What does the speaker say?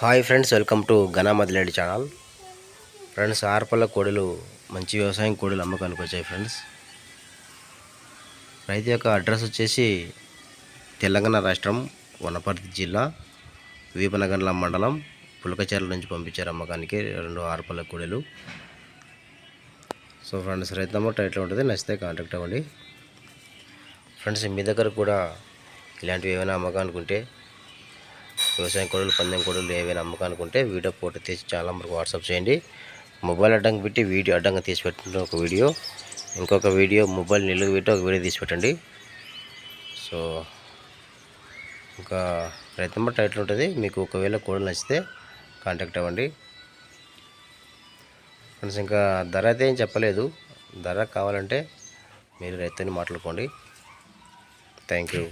Hi friends, welcome to ఘనా మదిలేడి channel. Friends, ఆరుపల్ల కోడలు మంచి వ్యవసాయం కోడలు అమ్మకానికి వచ్చాయి ఫ్రెండ్స్. రైతు యొక్క అడ్రస్ వచ్చేసి తెలంగాణ రాష్ట్రం, వనపర్తి జిల్లా, వీపనగండ్ల మండలం, పులకచెర్ల నుంచి పంపించారు అమ్మకానికి 2 ఆరుపల్ల కోడలు. సో ఫ్రెండ్స్, రైతు నెంబర్ టైట్లో ఉంటుంది, నచ్చితే కాంటాక్ట్ అవ్వండి. ఫ్రెండ్స్, మీ దగ్గర కూడా ఇలాంటివి ఏమైనా అమ్మకానికి ఉంటే, వ్యవసాయం కోడలు, పందెం కోడలు ఏవైనా అమ్మకానుకుంటే వీడియో ఫోటో తీసి చాలా నెంబర్కి వాట్సాప్ చేయండి. మొబైల్ అడ్డంగా పెట్టి వీడియో అడ్డంగా తీసి పెట్టండి ఒక వీడియో, ఇంకొక వీడియో మొబైల్ నిలుగు పెట్టి ఒక వీడియో తీసి పెట్టండి. సో ఇంకా రైతు నెంబర్ టైటిల్ ఉంటుంది. మీకు ఒకవేళ కోడలు నచ్చితే కాంటాక్ట్ అవ్వండి. ఫ్రెండ్స్, ఇంకా ధర అయితే ఏం చెప్పలేదు. ధర కావాలంటే మీరు రైతుని మాట్లాడుకోండి. Thank you.